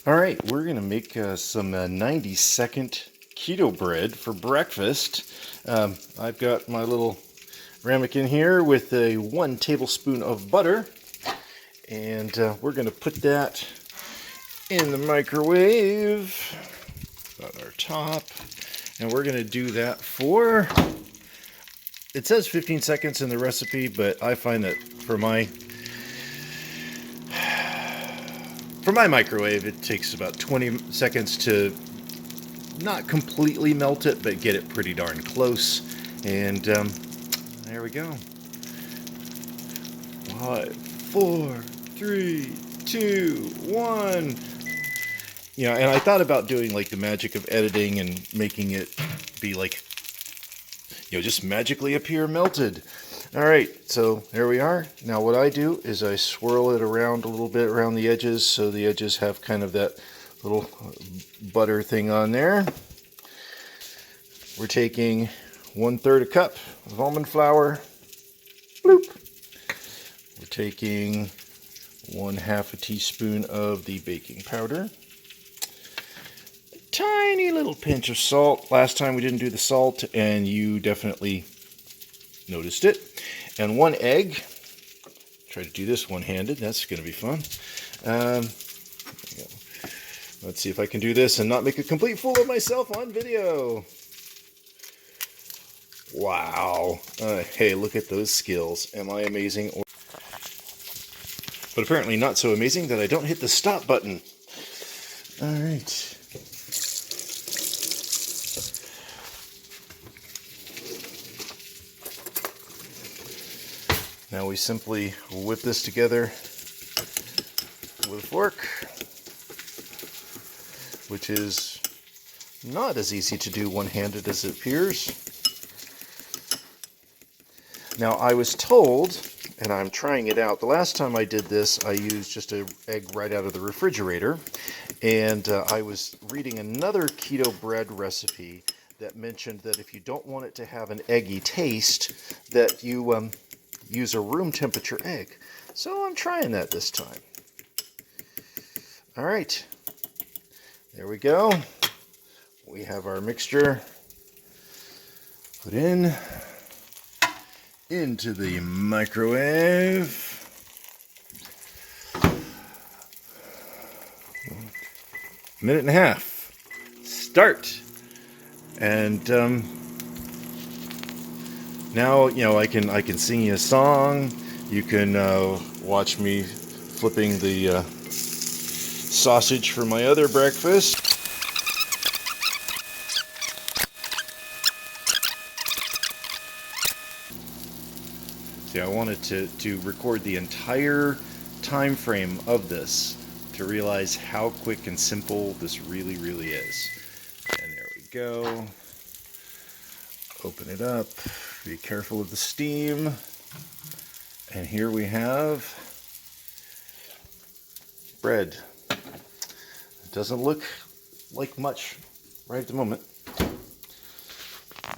All right, we're going to make some 90-second keto bread for breakfast. I've got my little ramekin here with a 1 tablespoon of butter, and we're going to put that in the microwave on our top, and we're going to do that for, it says 15 seconds in the recipe, but I find that for my microwave, it takes about 20 seconds to not completely melt it, but get it pretty darn close. And there we go. 5, 4, 3, 2, 1. You know, and I thought about doing like the magic of editing and making it be like, you know, just magically appear melted. All right, so there we are. Now what I do is I swirl it around a little bit around the edges, so the edges have kind of that little butter thing on there. We're taking 1/3 a cup of almond flour. Bloop. We're taking 1/2 a teaspoon of the baking powder. A tiny little pinch of salt. Last time we didn't do the salt, and you definitely noticed it. And 1 egg. Try to do this one-handed. That's going to be fun. Let's see if I can do this and not make a complete fool of myself on video. Wow. Hey, look at those skills. Am I amazing? But apparently not so amazing that I don't hit the stop button. All right. Now we simply whip this together with a fork, which is not as easy to do one-handed as it appears. Now I was told, and I'm trying it out, the last time I did this I used just an egg right out of the refrigerator, and I was reading another keto bread recipe that mentioned that if you don't want it to have an eggy taste, that you use a room temperature egg. So I'm trying that this time. All right, there we go. We have our mixture put into the microwave. Minute and a half. Start. And now, you know, I can sing you a song. You can watch me flipping the sausage for my other breakfast. See, I wanted to record the entire time frame of this to realize how quick and simple this really, really is. And there we go. Open it up. Be careful of the steam. And here we have bread. It doesn't look like much right at the moment.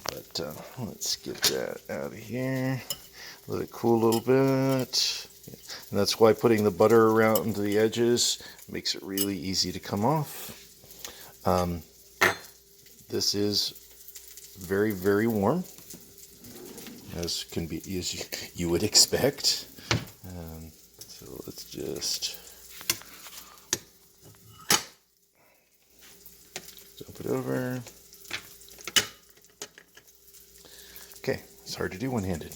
But let's get that out of here. Let it cool a little bit. And that's why putting the butter around the edges makes it really easy to come off. This is very, very warm, as you would expect. So let's just dump it over. Okay, it's hard to do one-handed.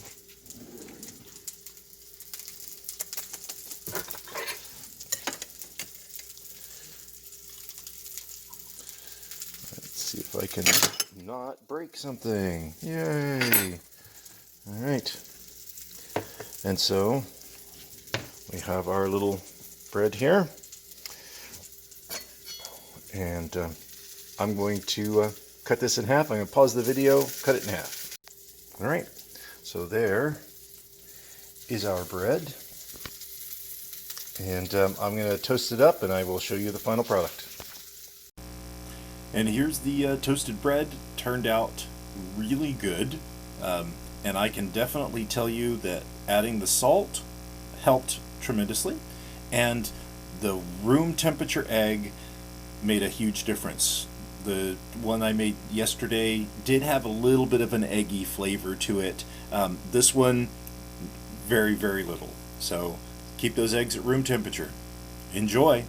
Let's see if I can not break something. Yay! All right. And so we have our little bread here, and I'm going to cut this in half. I'm going to pause the video, cut it in half. All right. So there is our bread, and I'm going to toast it up, and I will show you the final product. And here's the toasted bread. Turned out really good, and I can definitely tell you that adding the salt helped tremendously, and the room temperature egg made a huge difference. The one I made yesterday did have a little bit of an eggy flavor to it. This one, very, very little. So keep those eggs at room temperature. Enjoy!